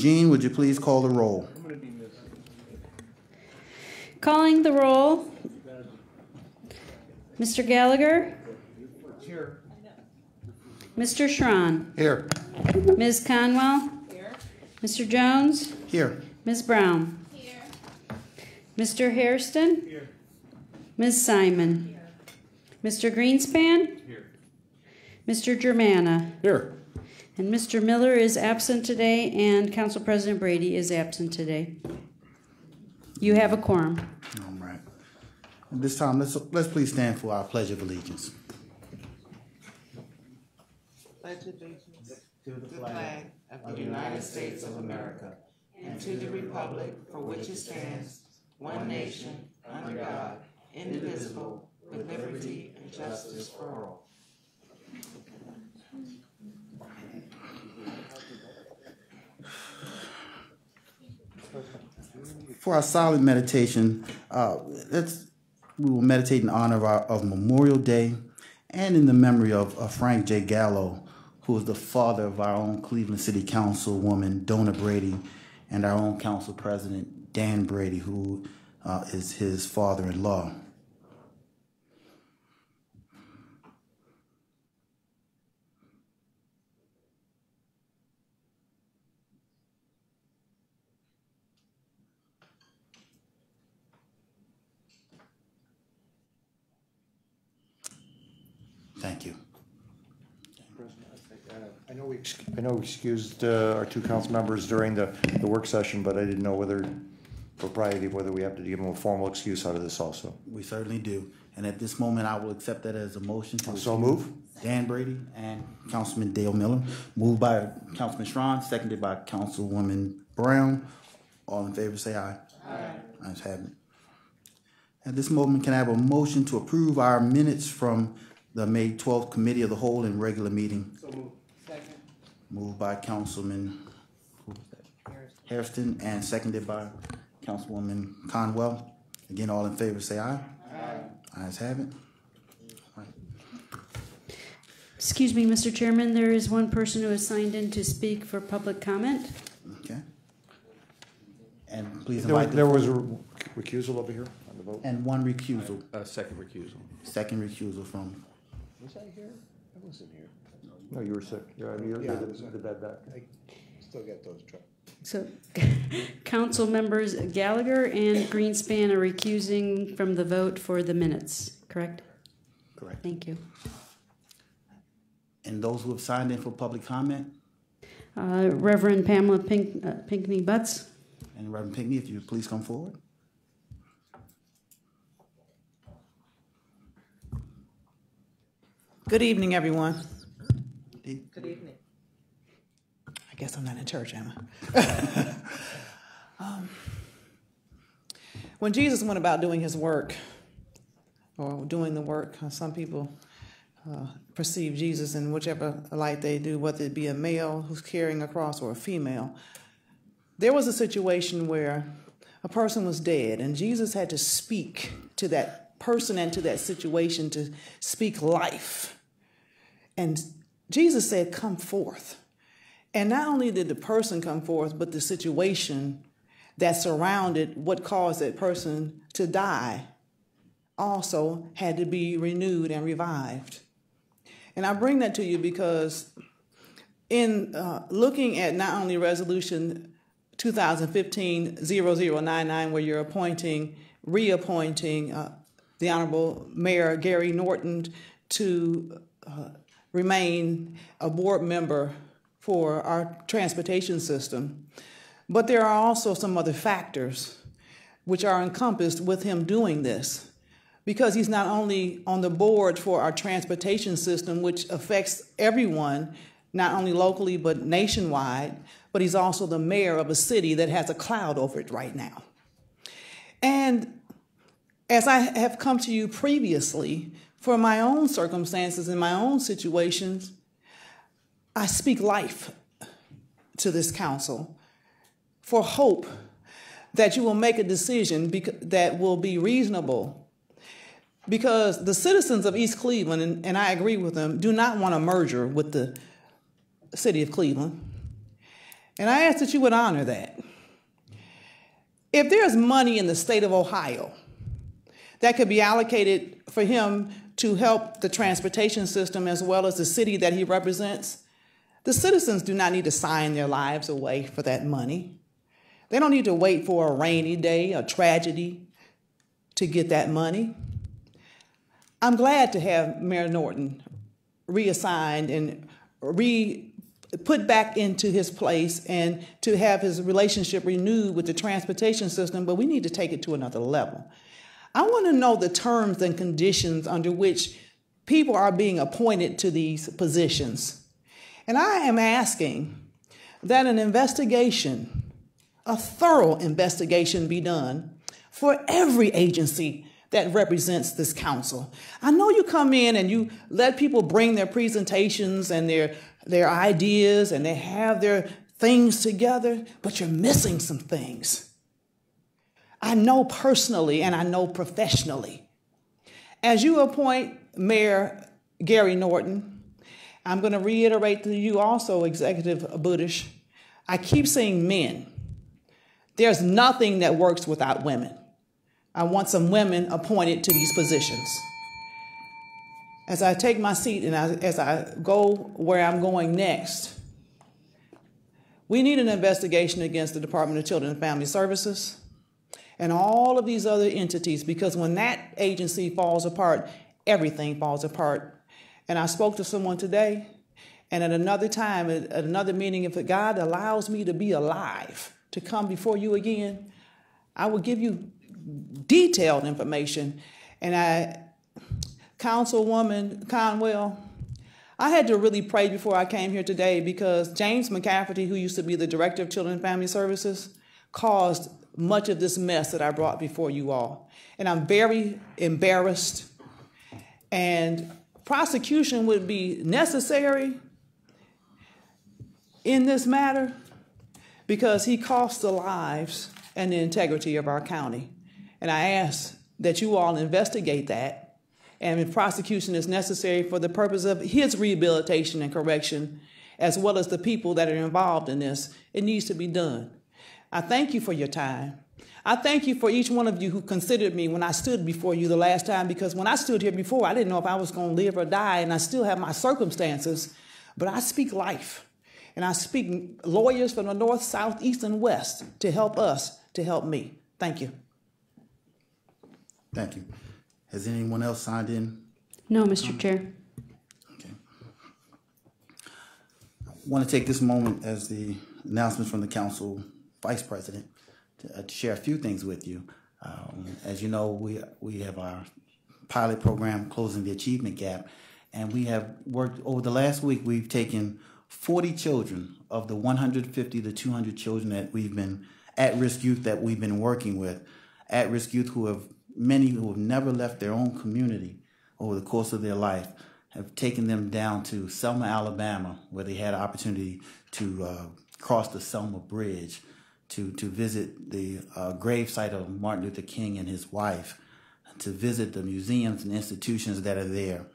Jean, would you please call the roll? Calling the roll. Mr. Gallagher? Here. Mr. Schron? Here. Ms. Conwell? Here. Mr. Jones? Here. Ms. Brown? Here. Mr. Hairston? Here. Ms. Simon? Here. Mr. Greenspan? Here. Mr. Germana? Here. And Mr. Miller is absent today, and Council President Brady is absent today. You have a quorum. All right. At this time, let's please stand for our Pledge of Allegiance. Pledge allegiance to the flag of the United States of America and to the republic for which it stands, one nation, under God, indivisible, with liberty and justice for all. For our silent meditation, we will meditate in honor of Memorial Day and in the memory of Frank J. Gallo, who is the father of our own Cleveland City Councilwoman, Donna Brady, and our own Council President, Dan Brady, who is his father-in-law. Thank you. I know we excused our two council members during the work session, but I didn't know whether we have to give them a formal excuse out of this also. We certainly do. And at this moment, I will accept that as a motion to So move. Dan Brady and Councilman Dale Miller. Moved by Councilman Schron, seconded by Councilwoman Brown. All in favor say aye. Aye. Ayes have it. At this moment, can I have a motion to approve our minutes from the May 12th Committee of the Whole and regular meeting? So moved. Second. Moved by Councilman Hairston and seconded by Councilwoman Conwell. Again, all in favor say aye. Aye. Ayes have it. All right. Excuse me, Mr. Chairman, there is one person who has signed in to speak for public comment. Okay. And please There invite was a recusal over here on the vote. and one recusal. Second recusal. Second recusal from. Was I here? I wasn't here. No, you were sick. You're the bed back. I still get those trucks. So, council members Gallagher and Greenspan are recusing from the vote for the minutes, correct? Correct. Thank you. And those who have signed in for public comment? Reverend Pamela Pinckney Butts. And Reverend Pinckney, if you would please come forward. Good evening, everyone. Good evening. I guess I'm not in church, am I? When Jesus went about doing his work, or doing the work, some people perceive Jesus in whichever light they do, whether it be a male who's carrying a cross or a female. There was a situation where a person was dead, and Jesus had to speak to that person and to that situation to speak life. And Jesus said, "Come forth." And not only did the person come forth, but the situation that surrounded what caused that person to die also had to be renewed and revived. And I bring that to you because in looking at not only Resolution 2015-0099, where you're reappointing the Honorable Mayor Gary Norton to remain a board member for our transportation system. But there are also some other factors which are encompassed with him doing this, because he's not only on the board for our transportation system, which affects everyone, not only locally but nationwide, but he's also the mayor of a city that has a cloud over it right now. And as I have come to you previously, for my own circumstances and my own situations, I speak life to this council for hope that you will make a decision that will be reasonable. Because the citizens of East Cleveland, and I agree with them, do not want a merger with the city of Cleveland. And I ask that you would honor that. If there's money in the state of Ohio that could be allocated for him to help the transportation system as well as the city that he represents, the citizens do not need to sign their lives away for that money. They don't need to wait for a rainy day, a tragedy, to get that money. I'm glad to have Mayor Norton reassigned and put back into his place and to have his relationship renewed with the transportation system, but we need to take it to another level. I want to know the terms and conditions under which people are being appointed to these positions. And I am asking that an investigation, a thorough investigation, be done for every agency that represents this council. I know you come in and you let people bring their presentations and their ideas and they have their things together, but you're missing some things. I know personally and I know professionally. As you appoint Mayor Gary Norton, I'm going to reiterate to you also, Executive Budish, I keep saying men. There's nothing that works without women. I want some women appointed to these positions. As I take my seat and as I go where I'm going next, we need an investigation against the Department of Children and Family Services and all of these other entities, because when that agency falls apart, everything falls apart. And I spoke to someone today, and at another time, at another meeting, if God allows me to be alive to come before you again, I will give you detailed information. And Councilwoman Conwell, I had to really pray before I came here today, because James McCafferty, who used to be the Director of Children and Family Services, caused much of this mess that I brought before you all. And I'm very embarrassed. And prosecution would be necessary in this matter because he cost the lives and the integrity of our county. And I ask that you all investigate that. And if prosecution is necessary for the purpose of his rehabilitation and correction, as well as the people that are involved in this, it needs to be done. I thank you for your time. I thank you for each one of you who considered me when I stood before you the last time, because when I stood here before, I didn't know if I was going to live or die, and I still have my circumstances, but I speak life. And I speak lawyers from the north, south, east, and west to help us, to help me. Thank you. Thank you. Has anyone else signed in? No, Mr. Chair. Okay. I want to take this moment as the announcements from the council vice president to share a few things with you. As you know, we have our pilot program, Closing the Achievement Gap, and we have worked over the last week. We've taken 40 children of the 150 to 200 children that we've been at-risk youth that we've been working with, at-risk youth many who have never left their own community over the course of their life, have taken them down to Selma, Alabama, where they had an opportunity to cross the Selma Bridge, to visit the gravesite of Martin Luther King and his wife, to visit the museums and institutions that are there,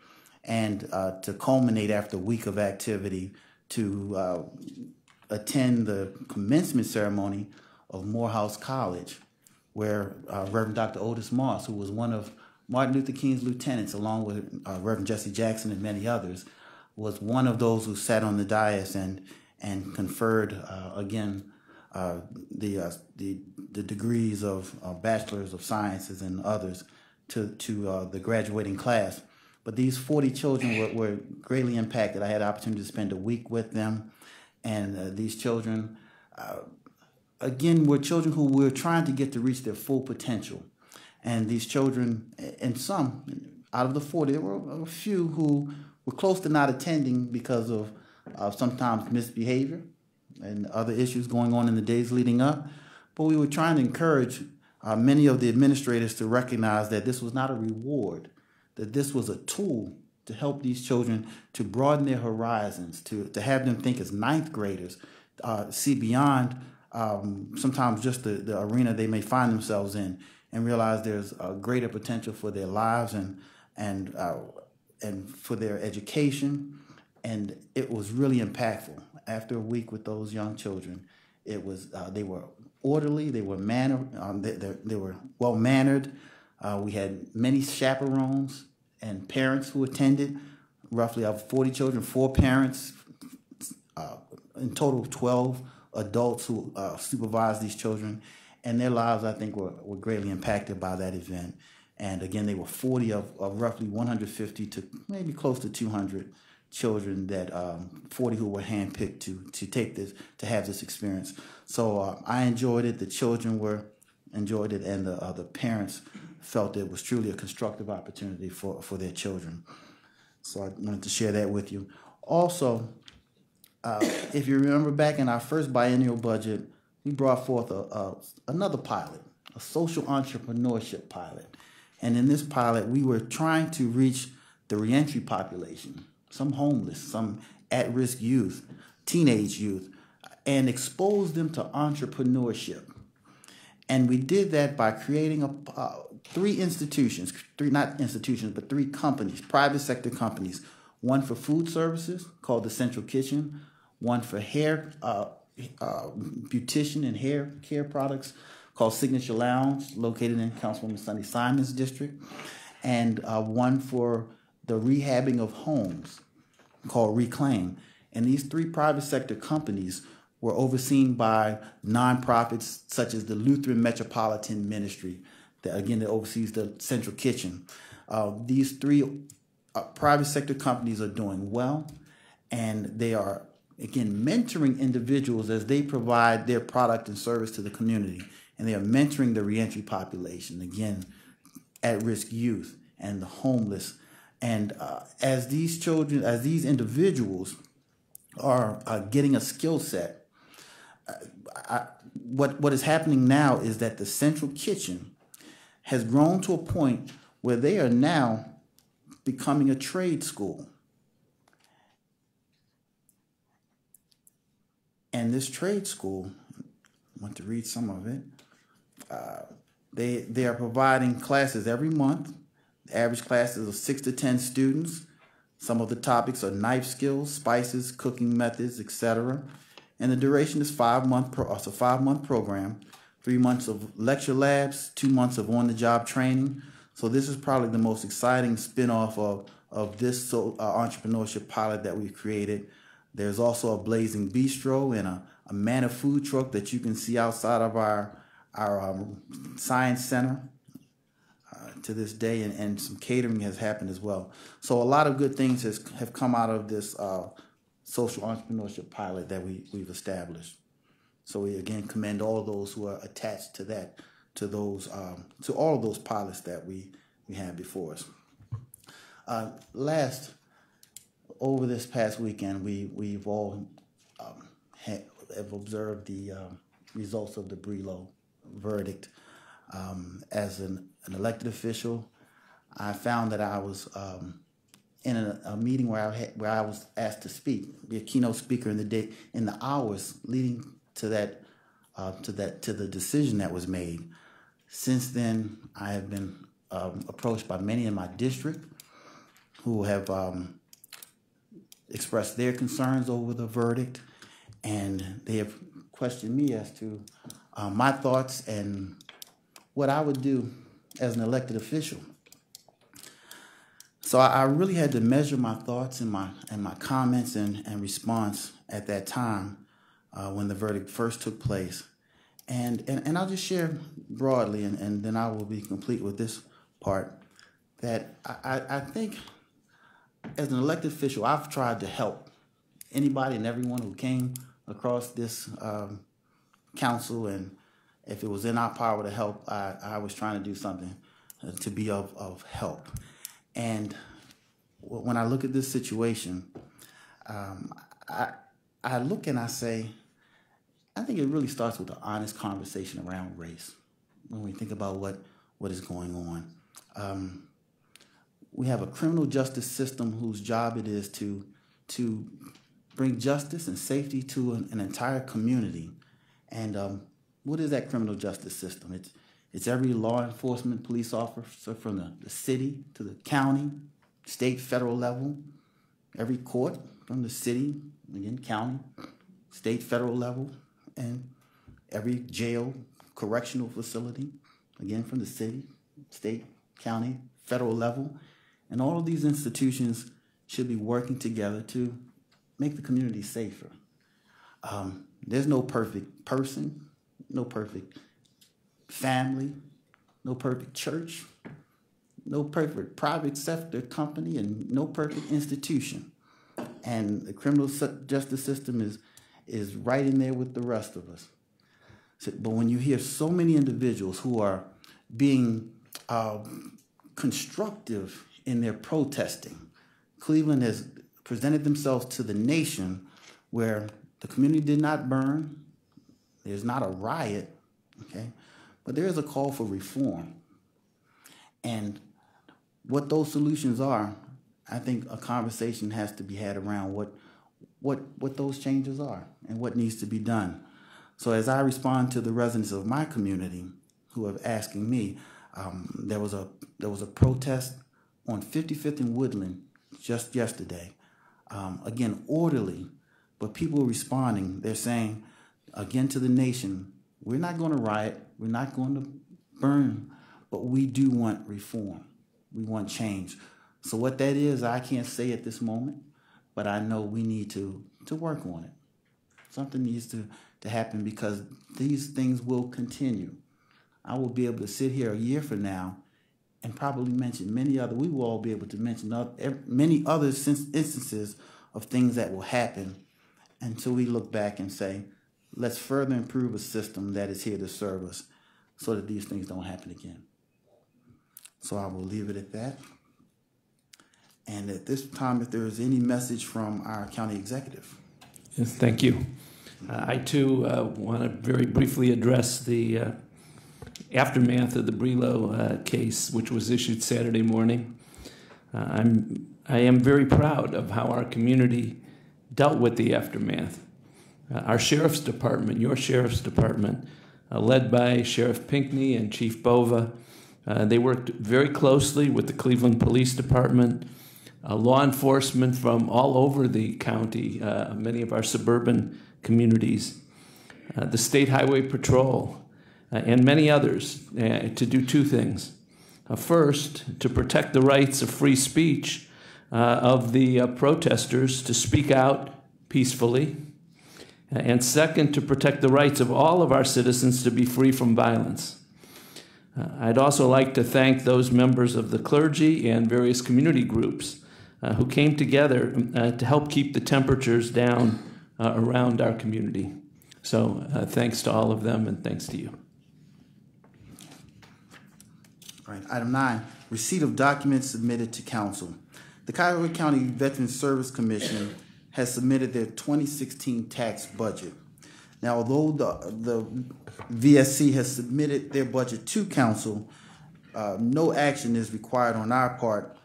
and to culminate after a week of activity to attend the commencement ceremony of Morehouse College, where Reverend Dr. Otis Moss, who was one of Martin Luther King's lieutenants, along with Reverend Jesse Jackson and many others, was one of those who sat on the dais and conferred the degrees of bachelors of sciences and others to the graduating class. But these 40 children were greatly impacted. I had the opportunity to spend a week with them, and these children, again, were children who were trying to get to reach their full potential. And these children, and some out of the 40, there were a few who were close to not attending because of sometimes misbehavior and other issues going on in the days leading up. But we were trying to encourage many of the administrators to recognize that this was not a reward, that this was a tool to help these children to broaden their horizons, to have them think as ninth graders, see beyond sometimes just the arena they may find themselves in, and realize there's a greater potential for their lives and for their education. And it was really impactful. after a week with those young children, it was they were orderly, they were they were well mannered. We had many chaperones and parents who attended. Roughly of 40 children, 4 parents, in total 12 adults who supervised these children, and their lives, I think, were greatly impacted by that event. And again, they were 40 of roughly 150 to maybe close to 200 children that 40 who were handpicked to take this, to have this experience. So I enjoyed it. The children enjoyed it, and the parents felt it was truly a constructive opportunity for their children. So I wanted to share that with you. Also, if you remember back in our first biennial budget, we brought forth another pilot, a social entrepreneurship pilot. And in this pilot, we were trying to reach the reentry population, some homeless, some at-risk youth, teenage youth, and expose them to entrepreneurship. And we did that by creating 3 companies, private sector companies, one for food services called the Central Kitchen, one for hair, beautician and hair care products called Signature Lounge, located in Councilwoman Sunny Simon's district, and one for the rehabbing of homes called Reclaim. And these 3 private sector companies were overseen by nonprofits such as the Lutheran Metropolitan Ministry, that oversees the Central Kitchen. These 3 private sector companies are doing well, and they are, again, mentoring individuals as they provide their product and service to the community. And they are mentoring the reentry population, again, at-risk youth and the homeless. And as these individuals are getting a skill set, what is happening now is that the Central Kitchen has grown to a point where they are now becoming a trade school. And this trade school, I want to read some of it. They are providing classes every month. The average class is of 6 to 10 students. Some of the topics are knife skills, spices, cooking methods, etc. And the duration is 5-month. It's a 5-month program. 3 months of lecture labs, 2 months of on-the-job training. So this is probably the most exciting spin-off of this entrepreneurship pilot that we've created. There's also a blazing bistro and a manna food truck that you can see outside of our science center to this day, and some catering has happened as well. So a lot of good things have come out of this social entrepreneurship pilot that we've established. So we again commend all of those who are attached to that, to all of those pilots that we have before us. Over this past weekend, we've all have observed the results of the Brelo verdict. As an elected official, I found that I was in a meeting where I was asked to speak, be a keynote speaker in the hours leading to the decision that was made. Since then, I have been approached by many in my district who have expressed their concerns over the verdict, and they have questioned me as to my thoughts and what I would do as an elected official. So I really had to measure my thoughts and my comments and response at that time when the verdict first took place. And I'll just share broadly, and then I will be complete with this part, that I think as an elected official, I've tried to help anybody and everyone who came across this council, and if it was in our power to help, I was trying to do something to be of help. And when I look at this situation, I look and I say, I think it really starts with an honest conversation around race when we think about what is going on. We have a criminal justice system whose job it is to bring justice and safety to an entire community. And what is that criminal justice system? It's every law enforcement police officer from the city to the county, state, federal level, every court from the city, again, county, state, federal level, and every jail, correctional facility, again from the city, state, county, federal level. And all of these institutions should be working together to make the community safer. There's no perfect person, no perfect family, no perfect church, no perfect private sector company, and no perfect institution. And the criminal justice system is right in there with the rest of us. But when you hear so many individuals who are being constructive in their protesting, Cleveland has presented themselves to the nation where the community did not burn, there's not a riot, okay, but there is a call for reform. And what those solutions are, I think a conversation has to be had around what those changes are and what needs to be done. So as I respond to the residents of my community who are asking me, there was a protest on 55th and Woodland just yesterday. Again, orderly, but people are responding. They're saying, again, to the nation, we're not going to riot, we're not going to burn, but we do want reform. We want change. So what that is, I can't say at this moment, but I know we need to work on it. Something needs to happen because these things will continue. I will be able to sit here a year from now and probably mention we will all be able to mention many other instances of things that will happen until we look back and say, let's further improve a system that is here to serve us so that these things don't happen again. So I will leave it at that. And at this time, if there is any message from our county executive. Yes, thank you. I, too, want to very briefly address the aftermath of the Brelo case, which was issued Saturday morning. I am very proud of how our community dealt with the aftermath. Our sheriff's department, your sheriff's department, led by Sheriff Pinckney and Chief Bova, they worked very closely with the Cleveland Police Department, law enforcement from all over the county, many of our suburban communities, the State Highway Patrol, and many others to do two things. First, to protect the rights of free speech of the protesters to speak out peacefully. And second, to protect the rights of all of our citizens to be free from violence. I'd also like to thank those members of the clergy and various community groups who came together to help keep the temperatures down around our community. So thanks to all of them and thanks to you. All right, item 9, receipt of documents submitted to council. The Cuyahoga County Veterans Service Commission has submitted their 2016 tax budget. Now, although the VSC has submitted their budget to council, no action is required on our part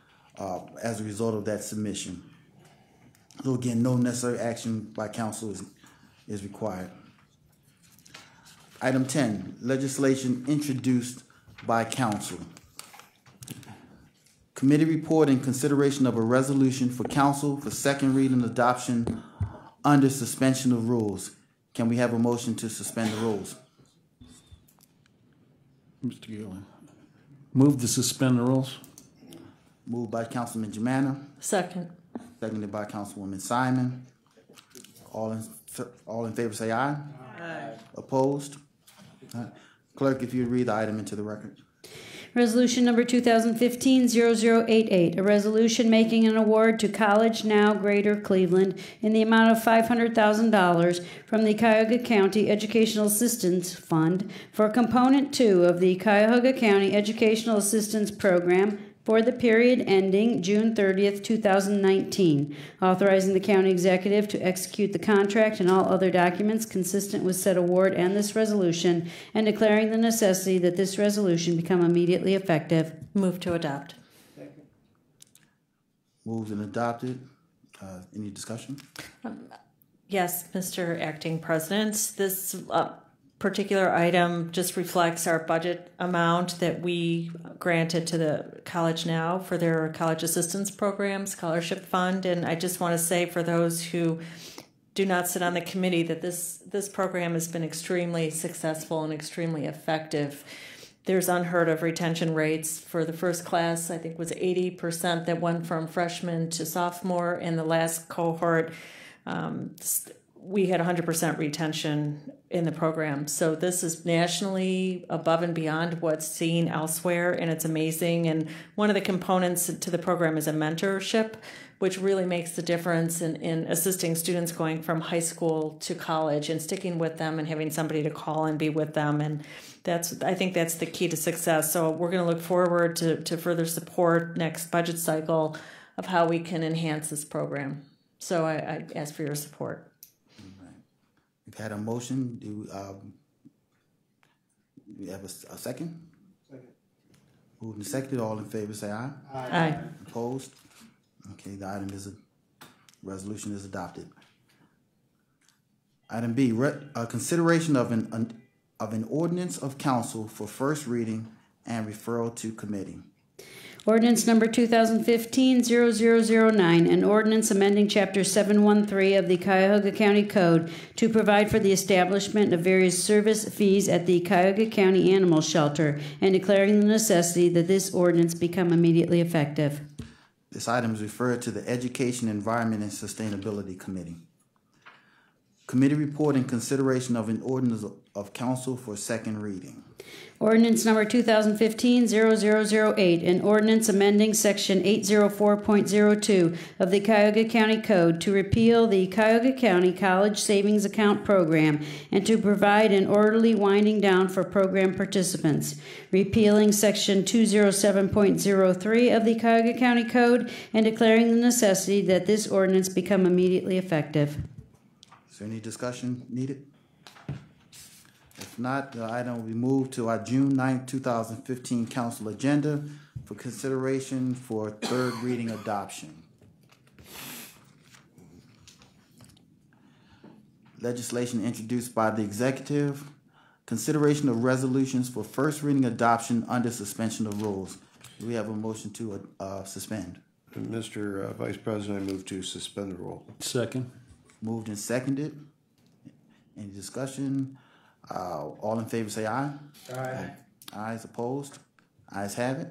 as a result of that submission. So again, no necessary action by council is required. Item 10, legislation introduced by council. Committee report and consideration of a resolution for council for second reading adoption under suspension of rules. Can we have a motion to suspend the rules? Mr. Gillen. Move to suspend the rules. Moved by Councilman Jimana, Second. seconded by Councilwoman Simon. All in favor say aye. Aye. Opposed? All right. Clerk, if you would read the item into the record. Resolution number 2015-0088, a resolution making an award to College Now Greater Cleveland in the amount of $500,000 from the Cuyahoga County Educational Assistance Fund for Component 2 of the Cuyahoga County Educational Assistance Program for the period ending June 30th, 2019, authorizing the county executive to execute the contract and all other documents consistent with said award and this resolution, and declaring the necessity that this resolution become immediately effective. Move to adopt. Moved and adopted. Any discussion? Yes, Mr. Acting President. This particular item just reflects our budget amount that we granted to the College Now for their college assistance program, scholarship fund. And I just want to say for those who do not sit on the committee, that this program has been extremely successful and extremely effective. There's unheard of retention rates. For the first class, I think was 80% that went from freshman to sophomore. In the last cohort, we had 100% retention in the program. So this is nationally above and beyond what's seen elsewhere, and it's amazing. And one of the components to the program is a mentorship, which really makes the difference in assisting students going from high school to college and sticking with them and having somebody to call and be with them. And I think that's the key to success. So we're going to look forward to further support next budget cycle of how we can enhance this program. So I ask for your support. We've had a motion. Do we have a second? Second. Moved and seconded. All in favor say aye. Aye. Opposed? Okay, the resolution is adopted. Item B, consideration of an ordinance of council for first reading and referral to committee. Ordinance number 2015-0009, an ordinance amending Chapter 713 of the Cuyahoga County Code to provide for the establishment of various service fees at the Cuyahoga County Animal Shelter and declaring the necessity that this ordinance become immediately effective. This item is referred to the Education, Environment, and Sustainability Committee. Committee report and consideration of an ordinance of council for second reading. Ordinance number 2015-0008, an ordinance amending Section 804.02 of the Cuyahoga County Code to repeal the Cuyahoga County College Savings Account Program and to provide an orderly winding down for program participants, repealing Section 207.03 of the Cuyahoga County Code and declaring the necessity that this ordinance become immediately effective. Is there any discussion needed? If not, the item will be moved to our June 9th, 2015 council agenda for consideration for third reading adoption. Legislation introduced by the executive. Consideration of resolutions for first reading adoption under suspension of rules. Do we have a motion to suspend? Mr. Vice President, I move to suspend the rule. Second. Moved and seconded. Any discussion? All in favor say aye. Aye. Ayes opposed? Ayes have it.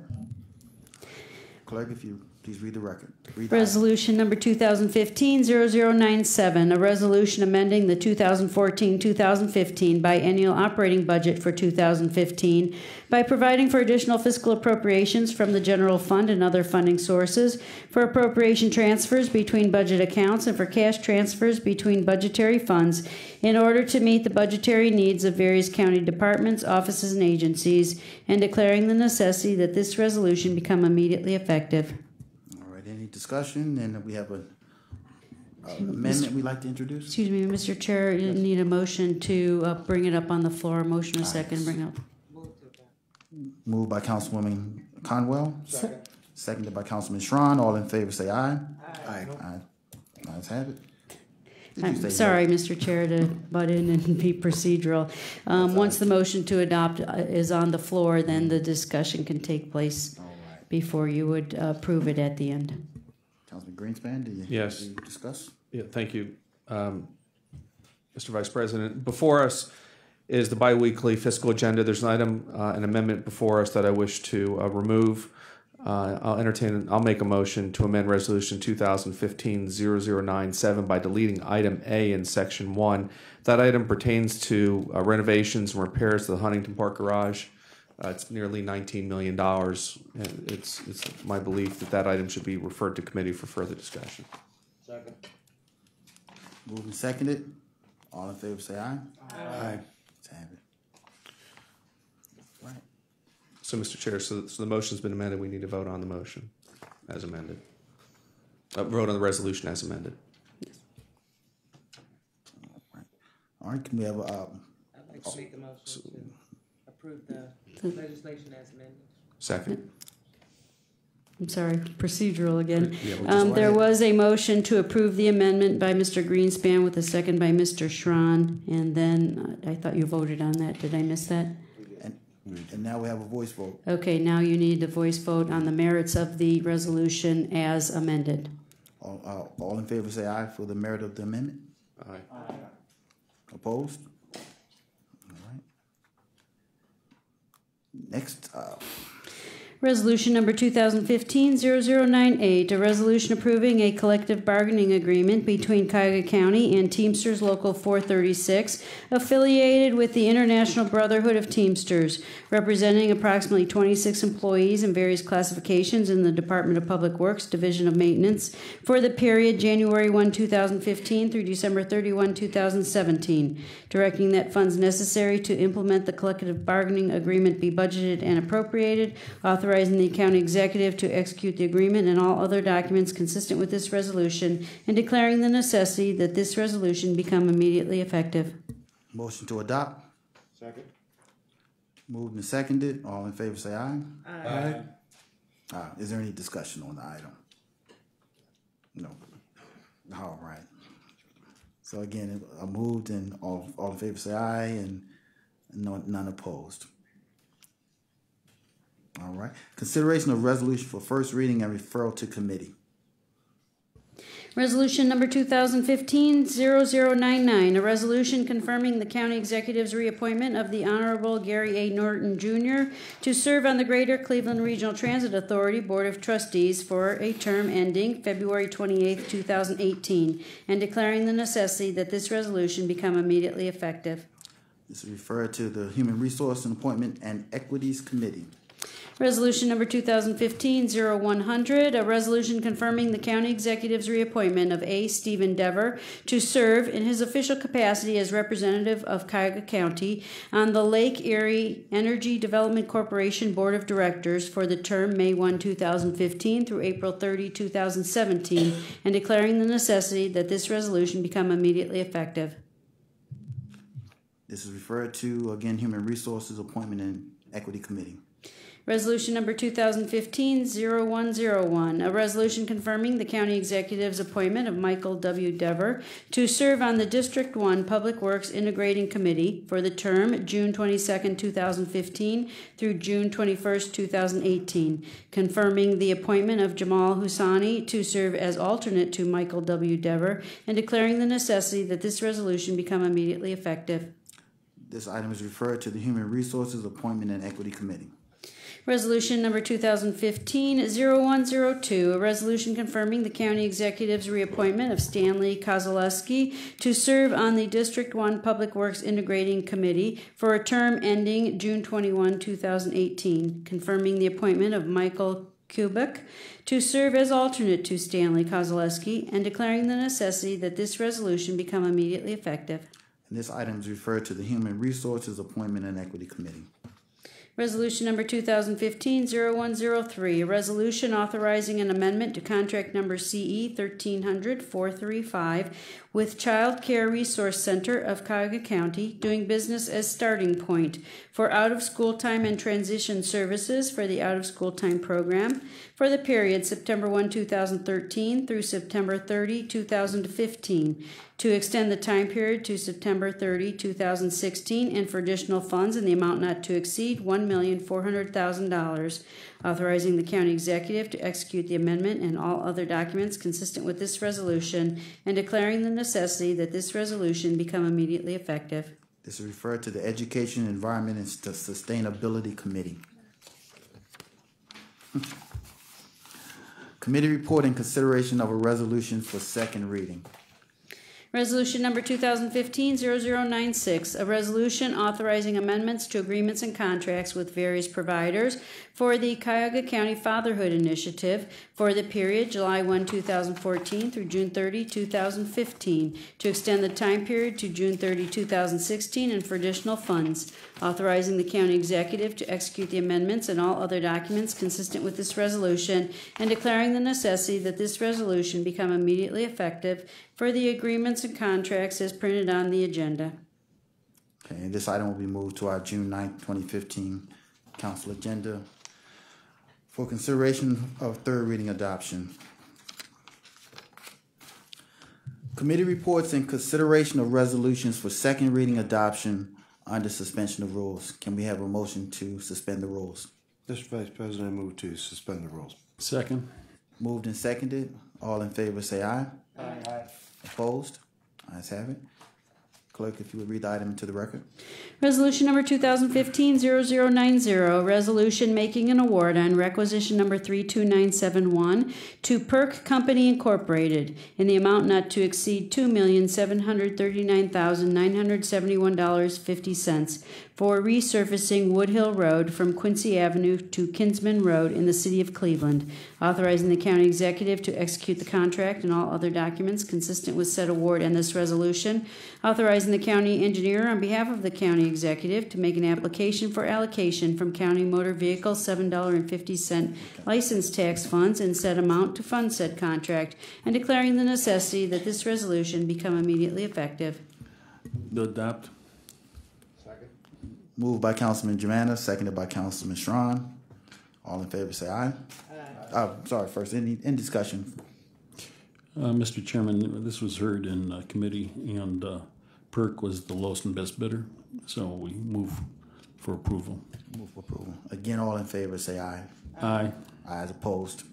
Clerk, if you please read the record. Resolution number 2015-0097, a resolution amending the 2014-2015 biennial operating budget for 2015 by providing for additional fiscal appropriations from the general fund and other funding sources, for appropriation transfers between budget accounts, and for cash transfers between budgetary funds in order to meet the budgetary needs of various county departments, offices, and agencies, and declaring the necessity that this resolution become immediately effective. Any discussion? And we have an amendment we'd like to introduce. Excuse me, Mr. Chair, you need a motion to bring it up on the floor. Motion or second, bring it up. Moved by Councilwoman Conwell. Second. Seconded by Councilman Schron. All in favor say aye. Aye. Aye. Ayes have it. I'm sorry, Mr. Chair, to butt in and be procedural. Once the motion to adopt is on the floor, then the discussion can take place before you would approve it at the end. Councilman Greenspan, do you discuss? Yeah, thank you. Mr. Vice President, before us is the biweekly fiscal agenda. There's an item, an amendment before us that I wish to remove. I'll make a motion to amend Resolution 2015-0097 by deleting item A in Section 1. That item pertains to renovations and repairs to the Huntington Park Garage. It's nearly $19 million. It's my belief that item should be referred to committee for further discussion. Second. Moved and seconded. All in favor say aye. Aye. Let's have it. Right. So, Mr. Chair, so the motion's been amended. We need to vote on the motion as amended. Vote on the resolution as amended. Yes. All right. Can we have a? I'd like to make a motion to approve the legislation as amended. Second. I'm sorry, procedural again. Yeah, there was a motion to approve the amendment by Mr. Greenspan with a second by Mr. Schron, and then I thought you voted on that. Did I miss that? And now we have a voice vote. Okay, now you need the voice vote on the merits of the resolution as amended. All in favor say aye for the merit of the amendment. Aye. Opposed? All right. Next, Resolution number 2015-0098, a resolution approving a collective bargaining agreement between Cuyahoga County and Teamsters Local 436, affiliated with the International Brotherhood of Teamsters, representing approximately 26 employees in various classifications in the Department of Public Works, Division of Maintenance, for the period January 1, 2015 through December 31, 2017, directing that funds necessary to implement the collective bargaining agreement be budgeted and appropriated, authorizing the county executive to execute the agreement and all other documents consistent with this resolution, and declaring the necessity that this resolution become immediately effective. motion to adopt. Second. Moved and seconded. All in favor say aye. Aye. Is there any discussion on the item? No. All right. So again, I moved and all in favor say aye, and none opposed. All right. Consideration of resolution for first reading and referral to committee. Resolution number 2015-0099, a resolution confirming the county executive's reappointment of the Honorable Gary A. Norton, Jr. to serve on the Greater Cleveland Regional Transit Authority Board of Trustees for a term ending February 28, 2018, and declaring the necessity that this resolution become immediately effective. This is referred to the Human Resource and Appointment and Equities Committee. Resolution number 2015-0100, a resolution confirming the county executive's reappointment of A. Stephen Dever to serve in his official capacity as representative of Cuyahoga County on the Lake Erie Energy Development Corporation Board of Directors for the term May 1, 2015 through April 30, 2017, and declaring the necessity that this resolution become immediately effective. This is referred to, again, Human Resources Appointment and Equity Committee. Resolution number 2015-0101, a resolution confirming the county executive's appointment of Michael W. Dever to serve on the District 1 Public Works Integrating Committee for the term June 22, 2015 through June 21, 2018, confirming the appointment of Jamal Husani to serve as alternate to Michael W. Dever, and declaring the necessity that this resolution become immediately effective. This item is referred to the Human Resources Appointment and Equity Committee. Resolution number 2015-0102, a resolution confirming the county executive's reappointment of Stanley Kozaleski to serve on the District 1 Public Works Integrating Committee for a term ending June 21, 2018, confirming the appointment of Michael Kubik to serve as alternate to Stanley Kozaleski, and declaring the necessity that this resolution become immediately effective. And this item is referred to the Human Resources Appointment and Equity Committee. Resolution number 2015-0103, a resolution authorizing an amendment to contract number CE 1300-435 with Child Care Resource Center of Cuyahoga County, doing business as Starting Point, for out-of-school time and transition services for the out-of-school time program for the period September 1, 2013 through September 30, 2015, to extend the time period to September 30, 2016, and for additional funds in the amount not to exceed $1,400,000, authorizing the county executive to execute the amendment and all other documents consistent with this resolution, and declaring the necessity that this resolution become immediately effective. This is referred to the Education, Environment, and Sustainability Committee. Committee report and consideration of a resolution for second reading. Resolution number 2015-0096, a resolution authorizing amendments to agreements and contracts with various providers for the Cuyahoga County Fatherhood Initiative for the period July 1, 2014 through June 30, 2015, to extend the time period to June 30, 2016, and for additional funds, authorizing the county executive to execute the amendments and all other documents consistent with this resolution, and declaring the necessity that this resolution become immediately effective for the agreements and contracts as printed on the agenda. Okay, and this item will be moved to our June 9th, 2015 council agenda for consideration of third reading adoption. Committee reports and consideration of resolutions for second reading adoption under suspension of rules. Can we have a motion to suspend the rules? Mr. Vice President, I move to suspend the rules. Second. Moved and seconded. All in favor say aye. Aye. Opposed? Ayes have it. Clerk, if you would read the item into the record. Resolution number 2015-0090, resolution making an award on requisition number 32971 to Perk Company Incorporated in the amount not to exceed $2,739,971.50 for resurfacing Woodhill Road from Quincy Avenue to Kinsman Road in the city of Cleveland, authorizing the county executive to execute the contract and all other documents consistent with said award and this resolution, authorizing the county engineer on behalf of the county executive to make an application for allocation from county motor vehicle $7.50 license tax funds in said amount to fund said contract, and declaring the necessity that this resolution become immediately effective. To adopt. Moved by Councilman Jemana, seconded by Councilman Strawn. All in favor say aye. Aye. First, in discussion. Mr. Chairman, this was heard in committee, and Perk was the lowest and best bidder, so we move for approval. Move for approval. Again, all in favor say aye. Aye. Ayes opposed.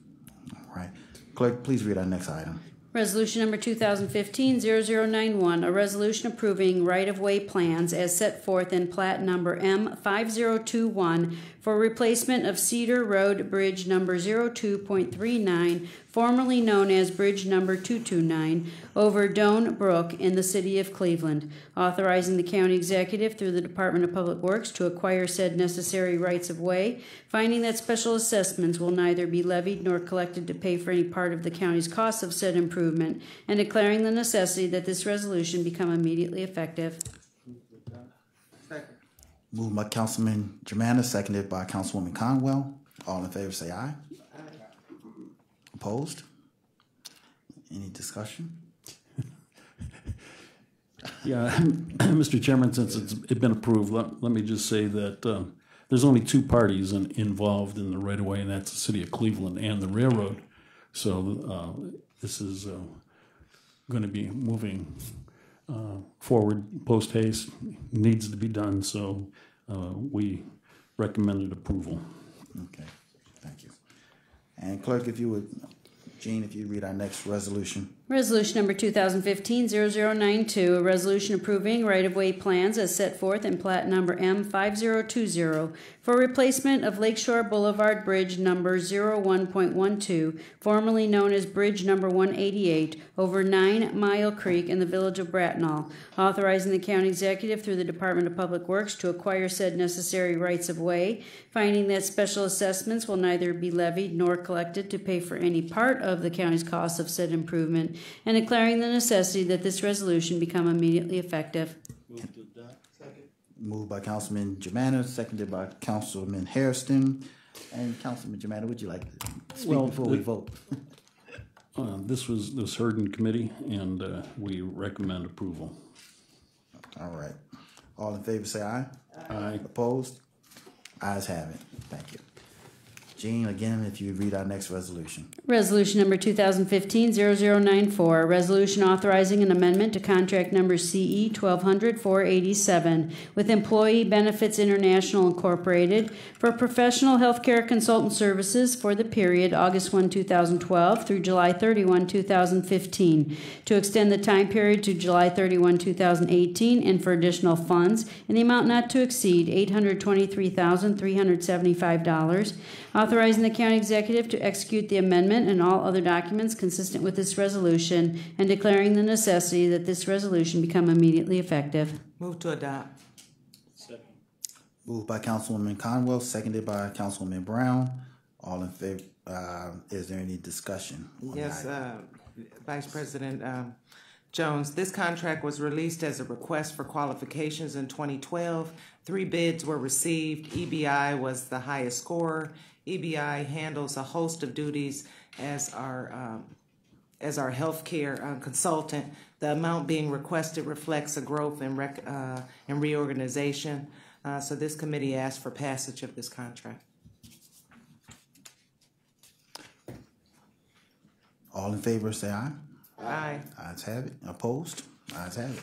All right. Clerk, please read our next item. Resolution number 2015-0091, a resolution approving right-of-way plans as set forth in plat number M5021 for replacement of Cedar Road Bridge number 02.39, formerly known as Bridge number 229, over Doan Brook in the city of Cleveland, authorizing the county executive through the Department of Public Works to acquire said necessary rights-of-way, finding that special assessments will neither be levied nor collected to pay for any part of the county's costs of said improvement, and declaring the necessity that this resolution become immediately effective. Moved by Councilman Jemana, seconded by Councilwoman Conwell. All in favor say aye. Aye. Opposed? Any discussion? Yeah, Mr. Chairman, since it's been approved, let me just say that there's only two parties involved in the right-of-way, and that's the city of Cleveland and the railroad. So this is going to be moving forward post haste, needs to be done, so we recommended approval. Okay, thank you. And clerk, if you would, Jean, if you read our next resolution. Resolution number 2015-0092, a resolution approving right-of-way plans as set forth in plat number M5020 for replacement of Lakeshore Boulevard Bridge number 01.12, formerly known as Bridge number 188, over 9 Mile Creek in the village of Bracknell, authorizing the county executive through the Department of Public Works to acquire said necessary rights-of-way, finding that special assessments will neither be levied nor collected to pay for any part of the county's costs of said improvement, and declaring the necessity that this resolution become immediately effective. Moved by Councilman Jemana, seconded by Councilman Hairston. And Councilman Jemana, would you like to speak before we vote? This was heard in committee, and we recommend approval. All right. All in favor say aye. Aye. Opposed? Ayes have it. Thank you. Jean, again, if you read our next resolution. Resolution number 2015-0094, a resolution authorizing an amendment to contract number CE 1200-487 with Employee Benefits International Incorporated for professional healthcare consultant services for the period August 1, 2012 through July 31, 2015, to extend the time period to July 31, 2018, and for additional funds in the amount not to exceed $823,375, authorizing the county executive to execute the amendment and all other documents consistent with this resolution, and declaring the necessity that this resolution become immediately effective. Move to adopt. Moved by Councilwoman Conwell, seconded by Councilwoman Brown. All in favor? Is there any discussion? Yes, Vice President Jones, this contract was released as a request for qualifications in 2012. 3 bids were received. EBI was the highest scorer. EBI handles a host of duties as our healthcare consultant. The amount being requested reflects a growth and reorganization. So this committee asked for passage of this contract. All in favor say aye. Aye. Ayes have it. Opposed? Ayes have it.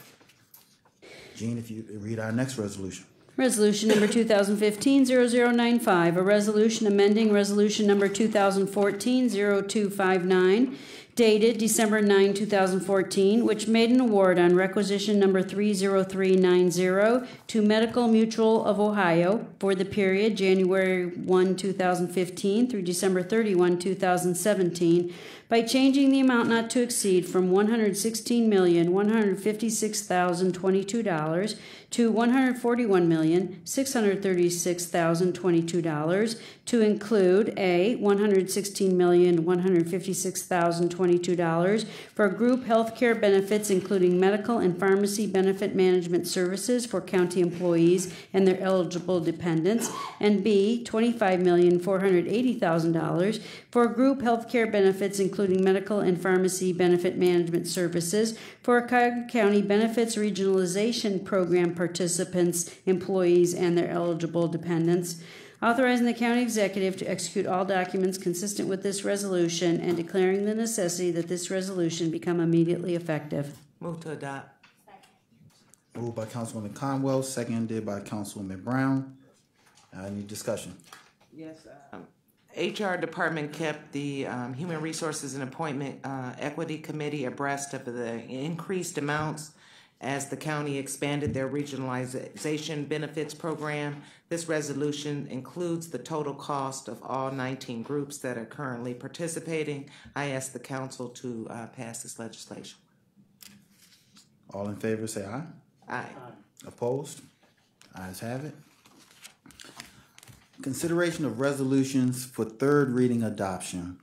Jean, if you read our next resolution. Resolution number 2015-0095, a resolution amending resolution number 2014-0259 dated December 9, 2014, which made an award on requisition number 30390 to Medical Mutual of Ohio for the period January 1, 2015 through December 31, 2017, by changing the amount not to exceed from $116,156,022 to $141,636,022 to include A, $116,156,022 for group health care benefits, including medical and pharmacy benefit management services for county employees and their eligible dependents, and B, $25,480,000 for group health care benefits, including medical and pharmacy benefit management services for Cuyahoga County Benefits Regionalization Program participants, employees, and their eligible dependents. Authorizing the county executive to execute all documents consistent with this resolution and declaring the necessity that this resolution become immediately effective. Move to adopt. Moved by Councilwoman Conwell, seconded by Councilwoman Brown. Any discussion? Yes. HR Department kept the Human Resources and Appointment Equity Committee abreast of the increased amounts as the county expanded their regionalization benefits program. This resolution includes the total cost of all 19 groups that are currently participating. I ask the council to pass this legislation. All in favor say aye. Aye. Opposed? Ayes have it. Consideration of resolutions for third reading adoption.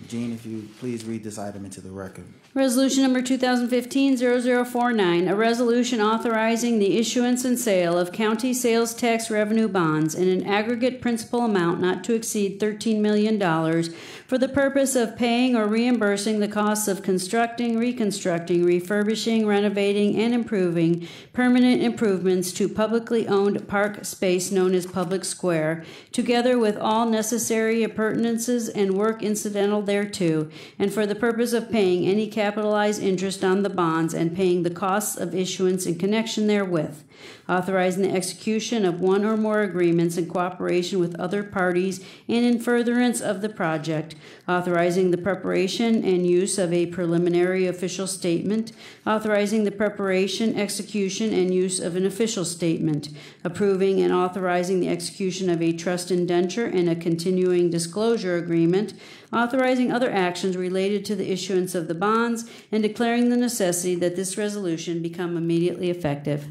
Jean, if you please read this item into the record. Resolution number 2015-0049, a resolution authorizing the issuance and sale of county sales tax revenue bonds in an aggregate principal amount not to exceed $13 million for the purpose of paying or reimbursing the costs of constructing, reconstructing, refurbishing, renovating, and improving permanent improvements to publicly owned park space known as Public Square, together with all necessary appurtenances and work incidental thereto, and for the purpose of paying any capitalized interest on the bonds and paying the costs of issuance in connection therewith, authorizing the execution of one or more agreements in cooperation with other parties and in furtherance of the project, authorizing the preparation and use of a preliminary official statement, authorizing the preparation, execution, and use of an official statement, approving and authorizing the execution of a trust indenture and a continuing disclosure agreement, authorizing other actions related to the issuance of the bonds, and declaring the necessity that this resolution become immediately effective.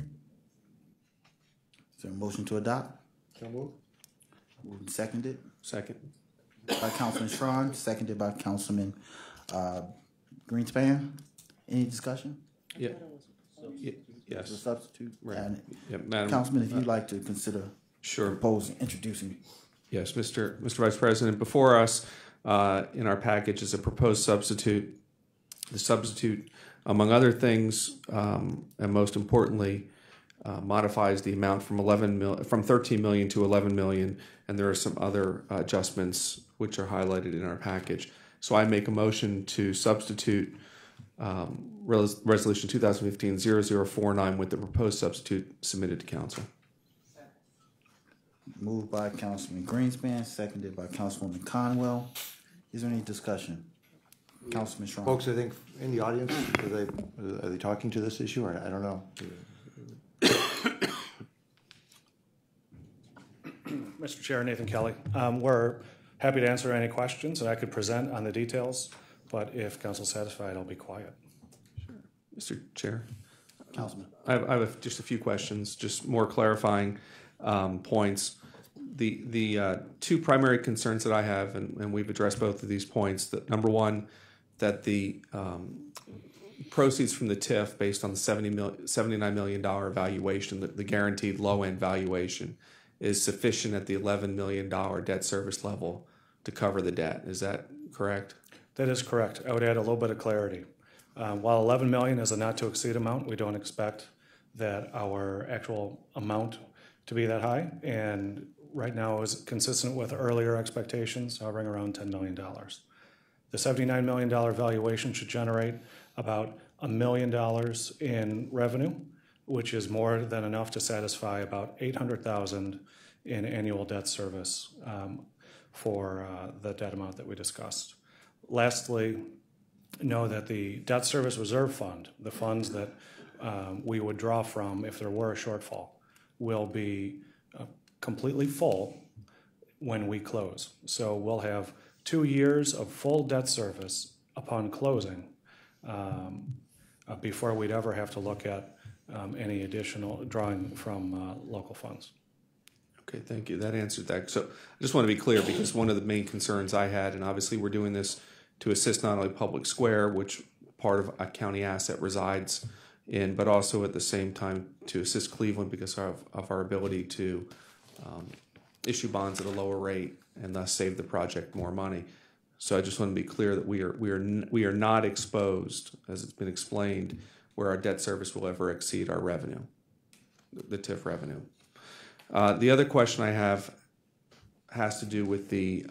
Is there a motion to adopt? So moved. Moved and seconded Second. by Councilman Schron, seconded by Councilman Greenspan. Any discussion? Yeah. The Yes. substitute? Right. And Yeah, Madam. Councilman, if you'd like to consider Sure. proposing, introducing. Yes, Mr. Vice President, before us in our package is a proposed substitute. The substitute, among other things, and most importantly, modifies the amount from $13 million to $11 million, and there are some other adjustments which are highlighted in our package. So I make a motion to substitute Resolution 2015-0049 with the proposed substitute submitted to Council. Moved by Councilman Greenspan, seconded by Councilwoman Conwell. Is there any discussion? Councilman Schron. Folks, I think in the audience, are they talking to this issue, or I don't know? Mr. Chair, Nathan Kelly. We're happy to answer any questions that I could present on the details, but if council's satisfied, I'll be quiet. Sure. Mr. Chair. Councilman. I have just a few questions, just more clarifying points. The two primary concerns that I have, and we've addressed both of these points, that number one, that the proceeds from the TIF based on the $79 million valuation, the guaranteed low-end valuation, is sufficient at the $11 million debt service level to cover the debt. Is that correct? That is correct. I would add a little bit of clarity. While $11 million is a not-to-exceed amount, we don't expect that our actual amount to be that high, and right now is consistent with earlier expectations, hovering around $10 million. The $79 million valuation should generate about $1 million in revenue, which is more than enough to satisfy about $800,000 in annual debt service for the debt amount that we discussed. Lastly, know that the debt service reserve fund, the funds that we would draw from if there were a shortfall, will be completely full when we close. So we'll have 2 years of full debt service upon closing before we'd ever have to look at any additional drawing from local funds. Okay, thank you. That answered that. So I just want to be clear, because one of the main concerns I had, and obviously we're doing this to assist not only Public Square, which part of a county asset resides in, but also at the same time to assist Cleveland because of our ability to issue bonds at a lower rate and thus save the project more money. So I just want to be clear that we are not exposed, as it's been explained, where our debt service will ever exceed our revenue, the TIF revenue. The other question I have has to do with the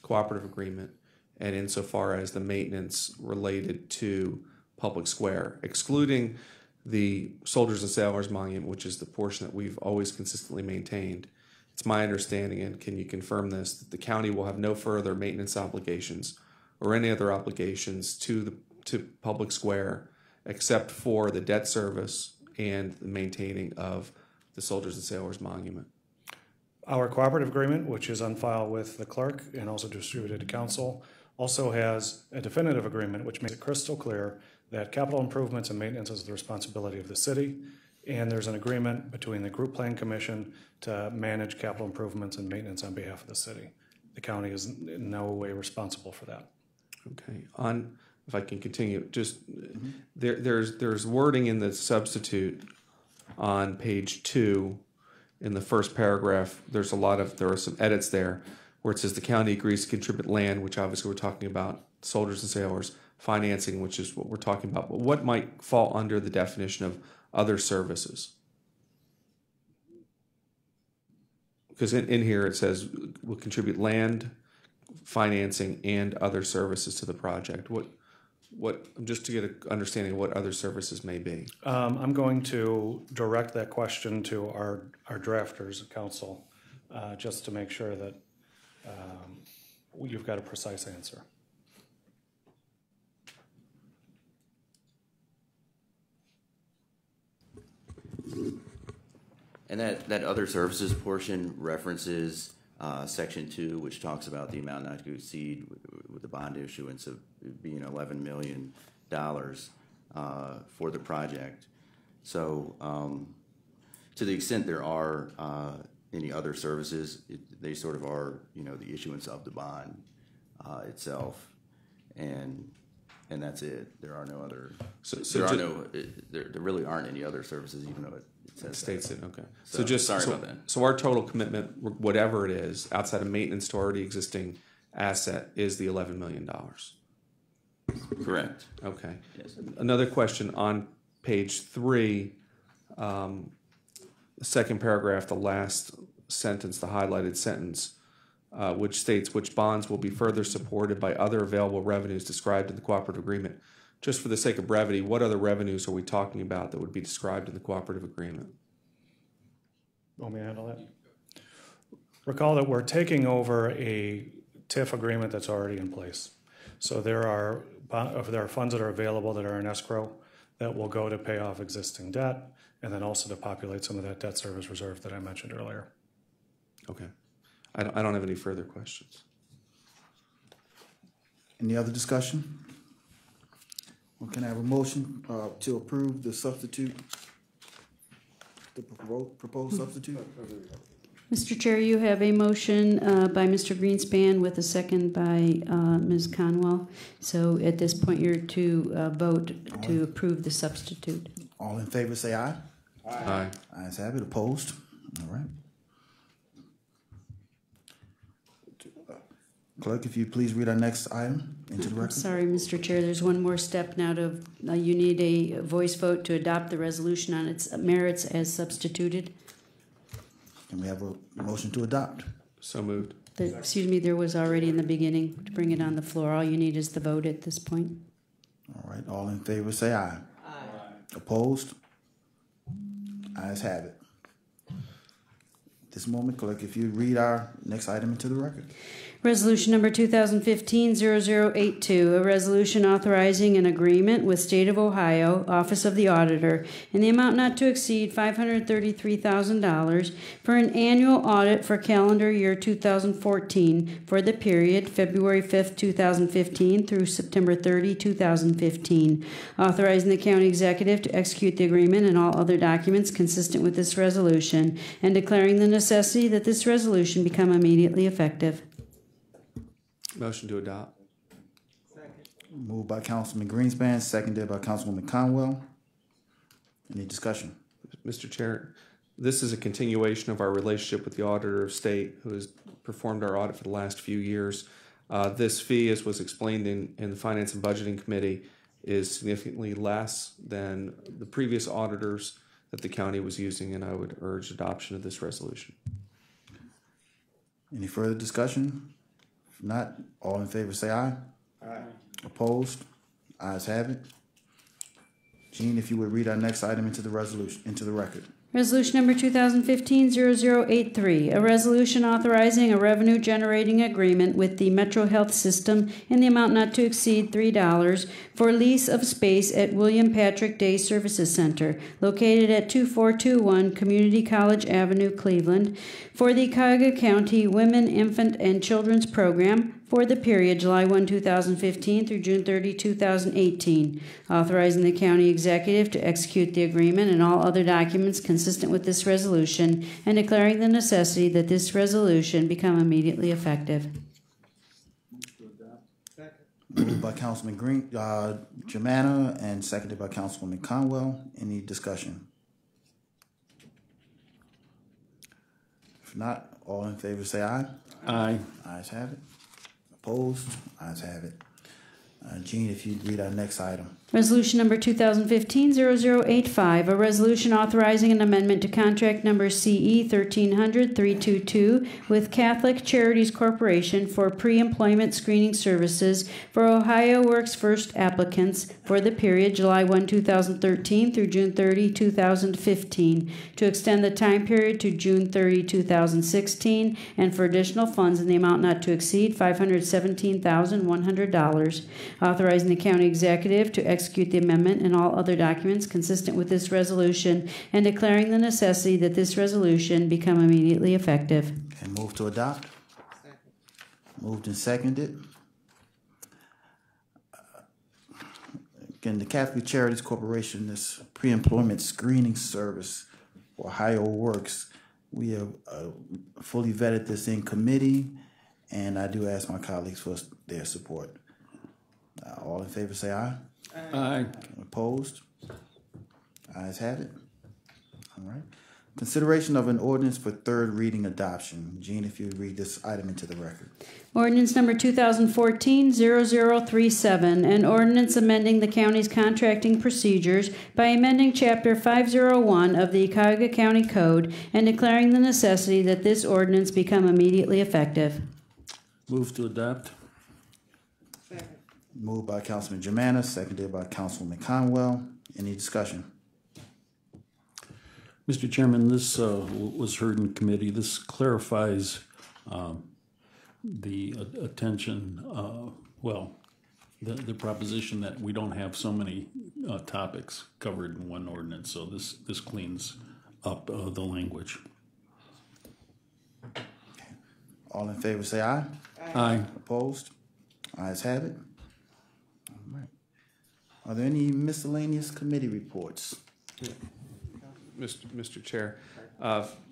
cooperative agreement, and insofar as the maintenance related to Public Square, excluding the Soldiers and Sailors Monument, which is the portion that we've always consistently maintained. It's my understanding, and can you confirm this, that the county will have no further maintenance obligations or any other obligations to Public Square except for the debt service and the maintaining of the Soldiers and Sailors Monument? Our cooperative agreement, which is on file with the clerk and also distributed to council, also has a definitive agreement which makes it crystal clear that capital improvements and maintenance is the responsibility of the city, and there's an agreement between the Group Plan Commission to manage capital improvements and maintenance on behalf of the city. The county is in no way responsible for that. Okay. If I can continue, just there's wording in the substitute on page 2 in the first paragraph. There are some edits there where it says the county agrees to contribute land, which obviously we're talking about Soldiers and Sailors, financing, which is what we're talking about. But what might fall under the definition of other services? Because in here it says we'll contribute land, financing, and other services to the project. What just to get an understanding of what other services may be. I'm going to direct that question to our drafters at council, just to make sure that you've got a precise answer. And that other services portion references Section 2, which talks about the amount not to exceed with the bond issuance of being $11 million for the project. So to the extent there are any other services, they sort of are, the issuance of the bond itself, and that's it. There are no other. There really aren't any other services, even though it states it. Okay. Sorry about that. So our total commitment, whatever it is, outside of maintenance to already existing asset, is the $11 million. Correct. Okay. Yes. Another question on page 3, the second paragraph, the last sentence, the highlighted sentence, which states which bonds will be further supported by other available revenues described in the cooperative agreement. Just for the sake of brevity, what other revenues are we talking about that would be described in the cooperative agreement? Want me to handle that? Recall that we're taking over a TIF agreement that's already in place. So there are funds that are available that are in escrow that will go to pay off existing debt, and then also to populate some of that debt service reserve that I mentioned earlier. Okay. I don't have any further questions. Any other discussion? Well, can I have a motion to approve the substitute, the proposed substitute? Mr. Chair, you have a motion by Mr. Greenspan with a second by Ms. Conwell. So at this point, you're to vote to approve the substitute. All in favor, say aye. Aye. Ayes have it. Opposed? All right. Clerk, if you please read our next item into the record. Sorry, Mr. Chair, there's one more step now to, you need a voice vote to adopt the resolution on its merits as substituted. Can we have a motion to adopt? So moved. Excuse me, there was already in the beginning to bring it on the floor. All you need is the vote at this point. All right. All in favor, say aye. Aye. Opposed? Ayes have it. This moment, clerk, if you read our next item into the record. Resolution number 2015-0082, a resolution authorizing an agreement with State of Ohio, Office of the Auditor, in the amount not to exceed $533,000 for an annual audit for calendar year 2014 for the period February 5th, 2015 through September 30, 2015, authorizing the county executive to execute the agreement and all other documents consistent with this resolution, and declaring the necessity that this resolution become immediately effective. Motion to adopt. Moved by Councilman Greenspan, seconded by Councilwoman Conwell. Any discussion? Mr. Chair, this is a continuation of our relationship with the Auditor of State, who has performed our audit for the last few years. This fee, as was explained in the Finance and Budgeting Committee, is significantly less than the previous auditors that the county was using, and I would urge adoption of this resolution. Any further discussion? If not, all in favor say aye. Aye. Opposed? Ayes have it. Jean, if you would read our next item into the record. Resolution number 2015-0083, a resolution authorizing a revenue-generating agreement with the Metro Health System in the amount not to exceed $3 for lease of space at William Patrick Day Services Center, located at 2421 Community College Avenue, Cleveland, for the Cuyahoga County Women, Infant, and Children's Program for the period July 1, 2015 through June 30, 2018, authorizing the county executive to execute the agreement and all other documents consistent with this resolution, and declaring the necessity that this resolution become immediately effective. Moved by Councilman Germana and seconded by Councilwoman Conwell. Any discussion? If not, all in favor say aye. Aye. Ayes have it. Opposed? Ayes have it. Jean, if you'd read our next item. Resolution number 2015-0085, a resolution authorizing an amendment to contract number CE 1300-322 with Catholic Charities Corporation for pre-employment screening services for Ohio Works First applicants for the period July 1, 2013 through June 30, 2015, to extend the time period to June 30, 2016, and for additional funds in the amount not to exceed $517,100, authorizing the county executive to execute the amendment and all other documents consistent with this resolution, and declaring the necessity that this resolution become immediately effective. And move to adopt. Moved and seconded. Again, the Catholic Charities Corporation, this pre-employment screening service for Ohio Works, we have fully vetted this in committee, and I do ask my colleagues for their support. All in favor say aye. Aye. Opposed? Ayes have it. All right. Consideration of an ordinance for third reading adoption. Jean, if you would read this item into the record. Ordinance number 2014-0037, an ordinance amending the county's contracting procedures by amending Chapter 501 of the Cuyahoga County Code and declaring the necessity that this ordinance become immediately effective. Move to adopt. Moved by Councilman Germana, seconded by Councilwoman Conwell. Any discussion? Mr. Chairman, this was heard in committee. This clarifies the attention, the proposition that we don't have so many topics covered in one ordinance. So this cleans up the language. All in favor say aye. Aye. Opposed? Ayes have it. All right. Are there any miscellaneous committee reports? Mr. Chair,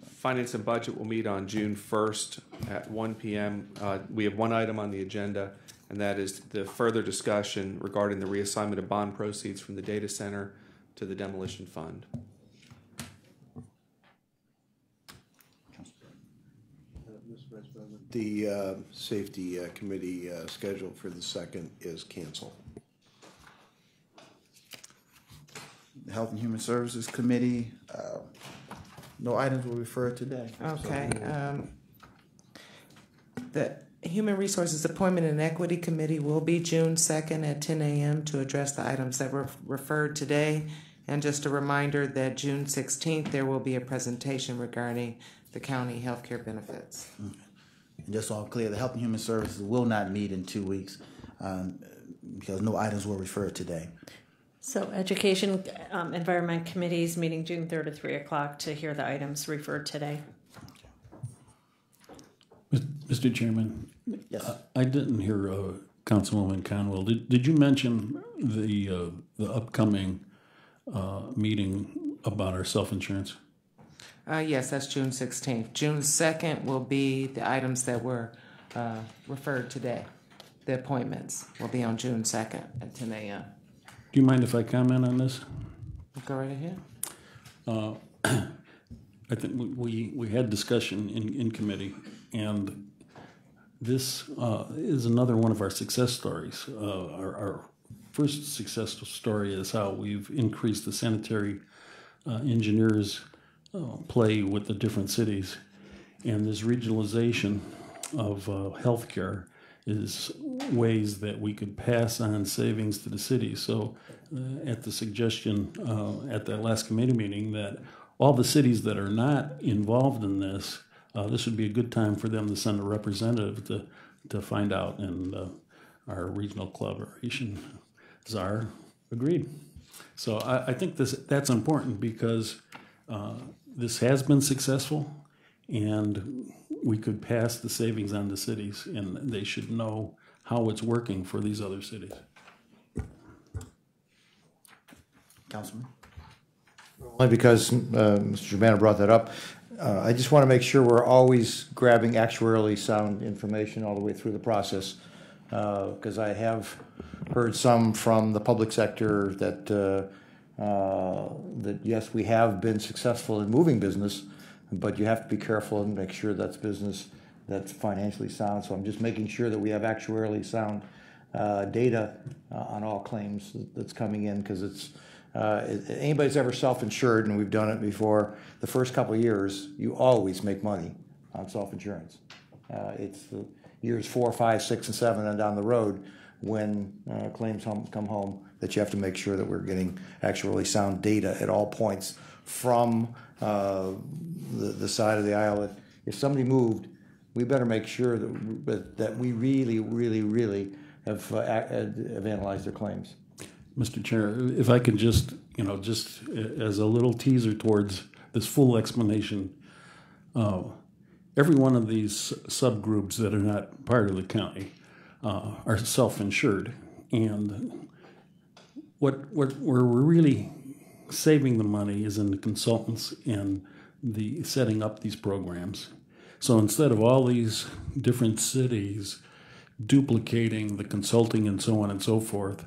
Finance and Budget will meet on June 1st at 1 p.m. We have one item on the agenda, and that is the further discussion regarding the reassignment of bond proceeds from the data center to the demolition fund. The Safety Committee schedule for the 2nd is canceled. The Health and Human Services Committee, no items were referred today. Okay. The Human Resources Appointment and Equity Committee will be June 2nd at 10 a.m. to address the items that were referred today. And just a reminder that June 16th there will be a presentation regarding the county health care benefits. And just so I'm clear, the Health and Human Services will not meet in 2 weeks because no items were referred today. So Education Environment Committee is meeting June 3rd at 3 o'clock to hear the items referred today. Mr. Chairman, Yes. I didn't hear Councilwoman Conwell. Did you mention the upcoming meeting about our self-insurance? Yes, that's June 16th. June 2nd will be the items that were referred today. The appointments will be on June 2nd at 10 a.m. Do you mind if I comment on this? Go right ahead. I think we had discussion in committee, and this is another one of our success stories. Our first success story is how we've increased the sanitary engineers' play with the different cities, and this regionalization of healthcare is ways that we could pass on savings to the city. So at the suggestion at that last committee meeting that all the cities that are not involved in this, this would be a good time for them to send a representative to find out. And our regional collaboration czar agreed. So I think that's important because this has been successful, and we could pass the savings on to cities, and they should know how it's working for these other cities. Councilman? Only because Mr. Germano brought that up. I just want to make sure we're always grabbing actuarially sound information all the way through the process, because I have heard some from the public sector that yes, we have been successful in moving business, but you have to be careful and make sure that's business that's financially sound. So I'm just making sure that we have actuarially sound data on all claims that's coming in, because it's anybody's ever self-insured, and we've done it before, the first couple of years, you always make money on self-insurance. It's the years 4, 5, 6, and 7 and down the road when claims come home that you have to make sure that we're getting actually sound data at all points from the side of the aisle. That if somebody moved, we better make sure that we really have analyzed their claims. Mr. Chair, if I could just as a little teaser towards this full explanation, every one of these subgroups that are not part of the county are self-insured, and what we're really saving the money is in the consultants and the setting up these programs. So instead of all these different cities duplicating the consulting and so on and so forth,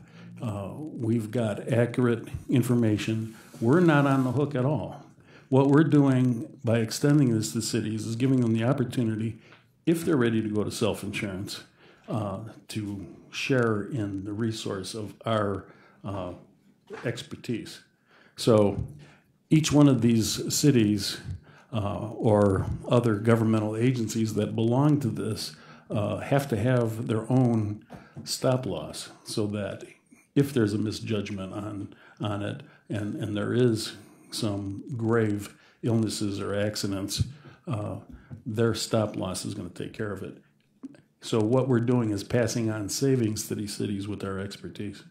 we've got accurate information. We're not on the hook at all. What we're doing by extending this to cities is giving them the opportunity, if they're ready to go to self-insurance, to share in the resource of our expertise. So each one of these cities or other governmental agencies that belong to this have to have their own stop loss, so that if there's a misjudgment on it and there is some grave illnesses or accidents, their stop loss is going to take care of it. So what we're doing is passing on savings to these cities with our expertise.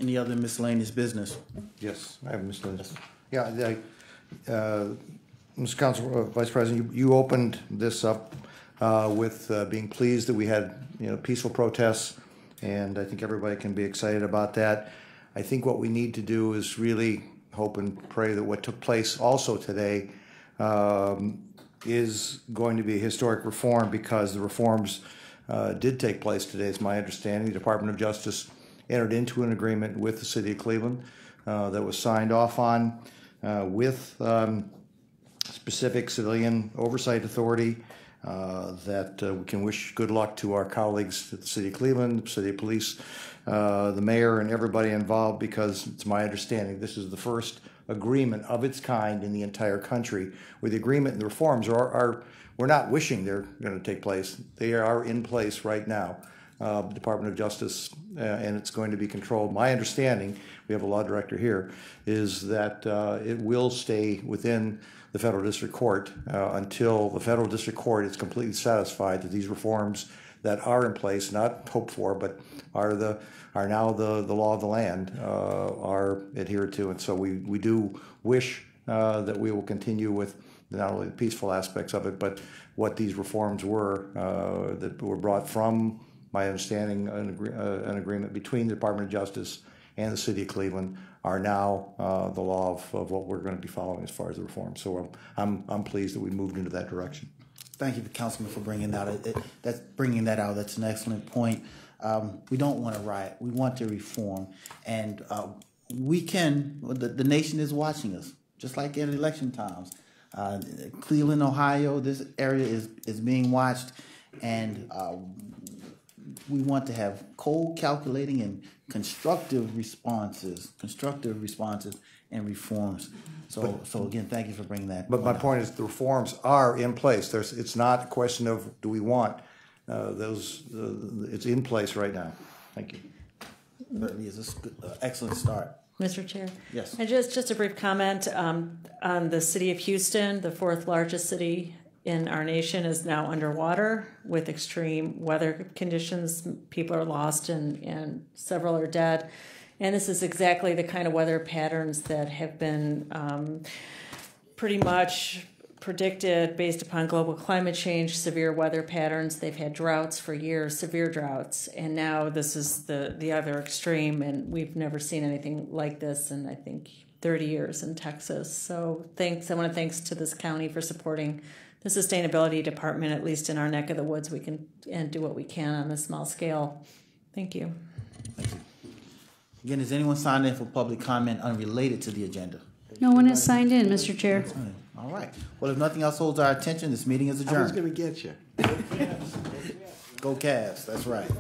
Any other miscellaneous business? Yes, I have miscellaneous. Yeah, Mr. Council Vice President, you opened this up with being pleased that we had peaceful protests, and I think everybody can be excited about that. I think what we need to do is really hope and pray that what took place also today is going to be a historic reform, because the reforms did take place today. It's my understanding the Department of Justice entered into an agreement with the City of Cleveland that was signed off on with specific civilian oversight authority that we can wish good luck to our colleagues at the City of Cleveland, the City of Police, the mayor, and everybody involved, because it's my understanding this is the first agreement of its kind in the entire country, where the agreement and the reforms are we're not wishing they're going to take place. They are in place right now. Department of Justice, and it's going to be controlled. My understanding, we have a law director here, is that it will stay within the federal district court until the federal district court is completely satisfied that these reforms that are in place, not hoped for, but are now the law of the land, are adhered to. And so we do wish that we will continue with not only the peaceful aspects of it, but what these reforms were that were brought from, my understanding, an agreement between the Department of Justice and the City of Cleveland are now the law of what we're going to be following as far as the reforms. So I'm pleased that we moved into that direction. Thank you, Councilman, for bringing that out. That's an excellent point. We don't want to riot. We want to reform, and we can. The nation is watching us, just like in election times. Cleveland, Ohio, this area is being watched, and we want to have cold, calculating, and constructive responses and reforms. So again, thank you for bringing that. But my point is, the reforms are in place. It's not a question of do we want those. It's in place right now. Thank you. Certainly is an excellent start. Mr. Chair? Yes. And just a brief comment on the city of Houston, the fourth largest city in our nation, is now underwater with extreme weather conditions. People are lost and several are dead. And this is exactly the kind of weather patterns that have been pretty much predicted based upon global climate change, severe weather patterns. They've had droughts for years, severe droughts, and now this is the other extreme, and we've never seen anything like this in, I think, 30 years in Texas. So thanks. I want to thanks to this county for supporting the sustainability department, at least in our neck of the woods. We can and do what we can on a small scale. Thank you. Thank you. Again, is anyone signed in for public comment unrelated to the agenda? No one has signed in, Mr. Chair. All right. Well, if nothing else holds our attention, this meeting is adjourned. I was going to get you. Go Cavs. That's right.